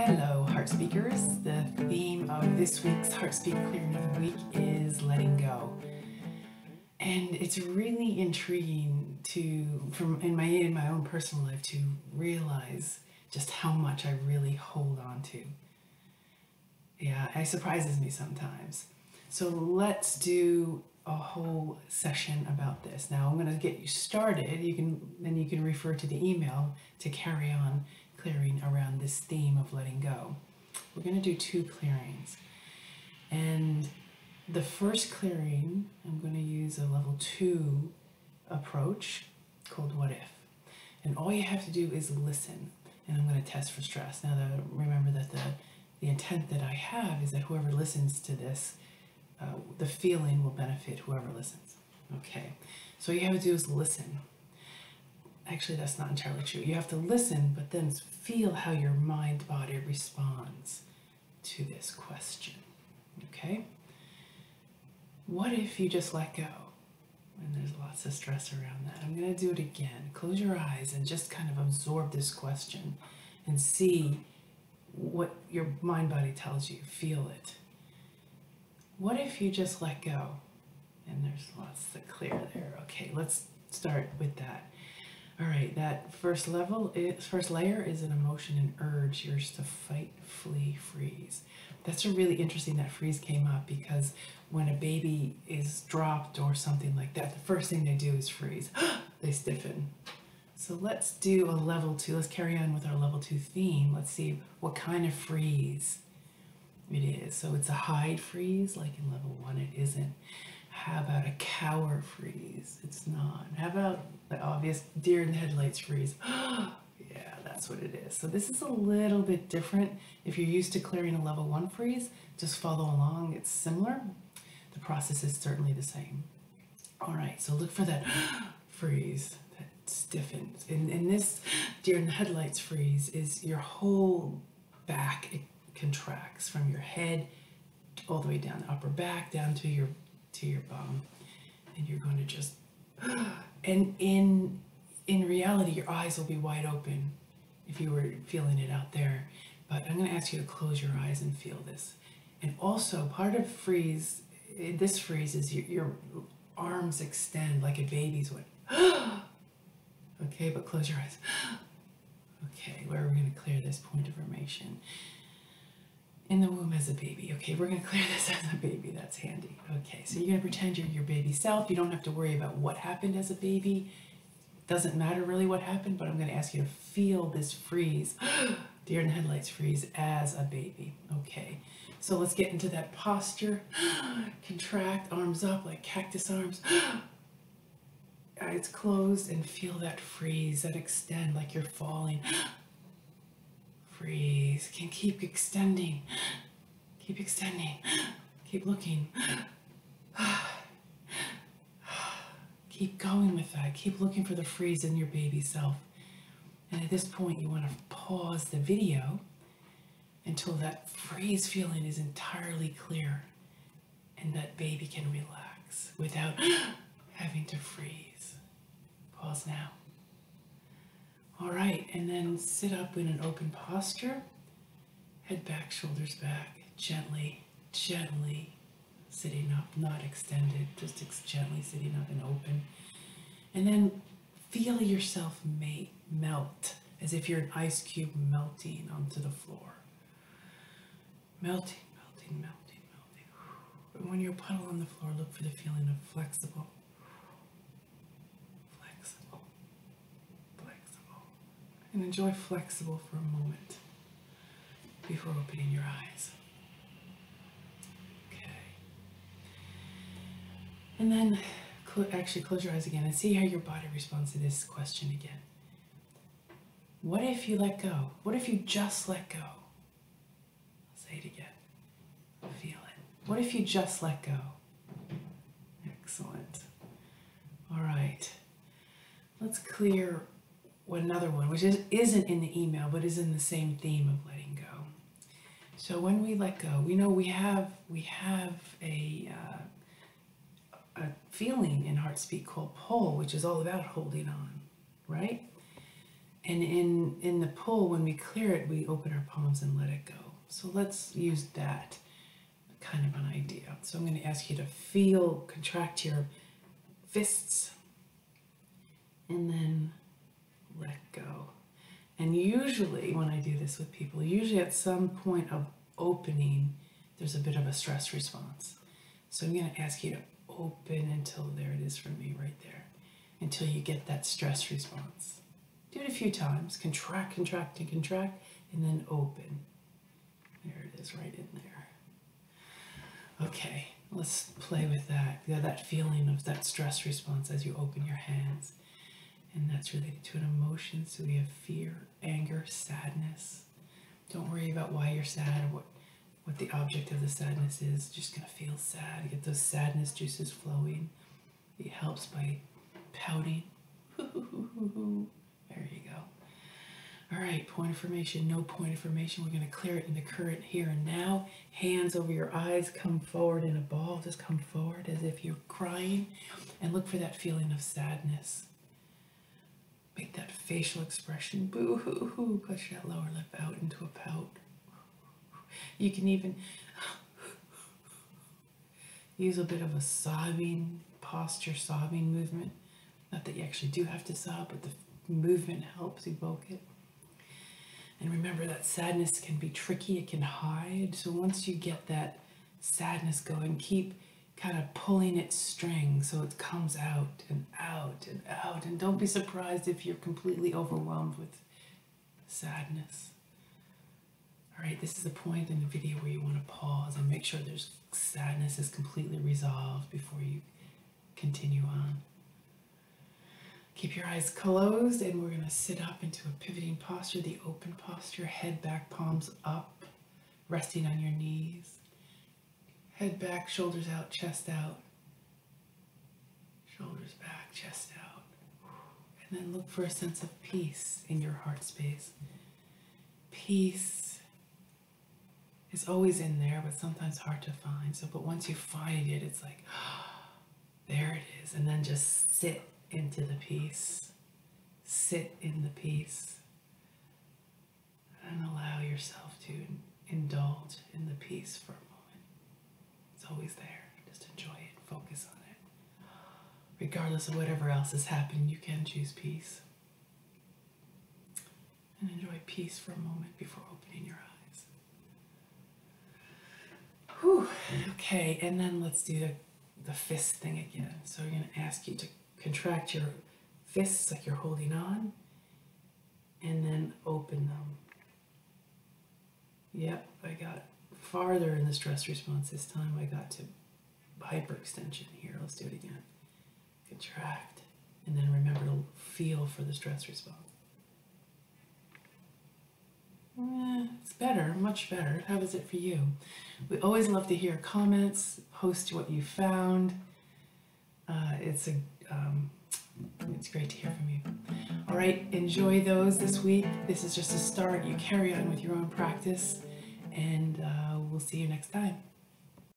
Hello, Heart Speakers. The theme of this week's HeartSpeak Clearing of the Week is letting go. And it's really intriguing in my own personal life, to realize just how much I really hold on to. Yeah, it surprises me sometimes. So let's do a whole session about this. Now I'm going to get you started. You can refer to the email to carry on clearing around this theme of letting go. We're going to do 2 clearings. And the first clearing, I'm going to use a level 2 approach called What If. And all you have to do is listen. And I'm going to test for stress. Now, remember that the intent that I have is that whoever listens to this, the feeling will benefit whoever listens. Okay, so all you have to do is listen. Actually, that's not entirely true. You have to listen, but then feel how your mind-body responds to this question. Okay? What if you just let go? And there's lots of stress around that. I'm going to do it again. Close your eyes and just kind of absorb this question and see what your mind-body tells you. Feel it. What if you just let go? And there's lots to clear there. Okay, let's start with that. All right, that first layer is an emotion and urge, yours to fight, flee, freeze. That's a really interesting that freeze came up, because when a baby is dropped or something like that, the first thing they do is freeze. They stiffen. So let's do a level 2. Let's carry on with our level 2 theme. Let's see what kind of freeze it is. So it's a hide freeze, like in level 1 it isn't. How about a cower freeze? It's not. How about the obvious deer in the headlights freeze? Yeah, that's what it is. So this is a little bit different. If you're used to clearing a level 1 freeze, just follow along. It's similar. The process is certainly the same. All right, so look for that freeze that stiffens. In this deer in the headlights freeze is your whole back. It contracts from your head all the way down the upper back, down to your bum, and you're going to just, and in reality your eyes will be wide open if you were feeling it out there, but I'm going to ask you to close your eyes and feel this. And also part of this freeze is your arms extend like a baby's would. Okay, but close your eyes. Okay, where are we going to clear this point of formation? In the womb as a baby. Okay, we're going to clear this as a baby. That's handy. Okay, so you're going to pretend you're your baby self. You don't have to worry about what happened as a baby. Doesn't matter really what happened, but I'm going to ask you to feel this freeze, deer in the headlights freeze, as a baby. Okay, so let's get into that posture. Contract, arms up like cactus arms. Eyes closed, and feel that freeze, that extend like you're falling. Freeze. Can keep extending. Keep extending. Keep looking. Keep going with that. Keep looking for the freeze in your baby self. And at this point, you want to pause the video until that freeze feeling is entirely clear and that baby can relax without having to freeze. Pause now. All right, and then sit up in an open posture, head back, shoulders back, gently, gently sitting up, not extended, just gently sitting up and open. And then feel yourself melt, as if you're an ice cube melting onto the floor. Melting, melting, melting, melting. And when you're a puddle on the floor, look for the feeling of flexible. And enjoy flexible for a moment before opening your eyes. Okay. And then actually close your eyes again and see how your body responds to this question again. What if you let go? What if you just let go? I'll say it again. Feel it. What if you just let go? Excellent. All right. Let's clear another one, which isn't in the email, but is in the same theme of letting go. So when we let go, we know we have a feeling in HeartSpeak called pull, which is all about holding on, right? And in the pull, when we clear it, we open our palms and let it go. So let's use that kind of an idea. So I'm going to ask you to feel, contract your fists, and then let go. And usually when I do this with people, usually at some point of opening, there's a bit of a stress response. So I'm going to ask you to open until there it is for me right there, until you get that stress response. Do it a few times. Contract, contract, and contract, and then open. There it is right in there. Okay, let's play with that. You know, that feeling of that stress response as you open your hands. And that's related to an emotion. So we have fear, anger, sadness. Don't worry about why you're sad or what the object of the sadness is. Just gonna feel sad. Get those sadness juices flowing. It helps by pouting. There you go. All right, point of formation, no point of formation. We're going to clear it in the current here and now. Hands over your eyes, come forward in a ball. Just come forward as if you're crying and look for that feeling of sadness. Make that facial expression, boo-hoo-hoo. Push that lower lip out into a pout. You can even use a bit of a sobbing posture, sobbing movement. Not that you actually do have to sob, but the movement helps evoke it. And remember that sadness can be tricky, it can hide. So once you get that sadness going, keep kind of pulling its string so it comes out and out and out. And don't be surprised if you're completely overwhelmed with sadness. All right, this is a point in the video where you want to pause and make sure there's sadness is completely resolved before you continue on. Keep your eyes closed, and we're going to sit up into a pivoting posture, the open posture, head back, palms up, resting on your knees. Head back, shoulders out, chest out. Shoulders back, chest out. And then look for a sense of peace in your heart space. Peace is always in there, but sometimes hard to find. But once you find it, it's like, there it is. And then just sit into the peace. Sit in the peace. And allow yourself to indulge in the peace for a moment. It's always there. Just enjoy it. Focus on it. Regardless of whatever else is happening, you can choose peace. And enjoy peace for a moment before opening your eyes. Whew. Okay, and then let's do the fist thing again. So we're going to ask you to contract your fists like you're holding on, and then open them. Yep, I got farther in the stress response this time. I got to hyperextension here. Let's do it again. Contract, and then remember to feel for the stress response. It's better, much better. How is it for you? We always love to hear comments. Post what you found. It's great to hear from you. All right, enjoy those this week. This is just a start. You carry on with your own practice, and we'll see you next time.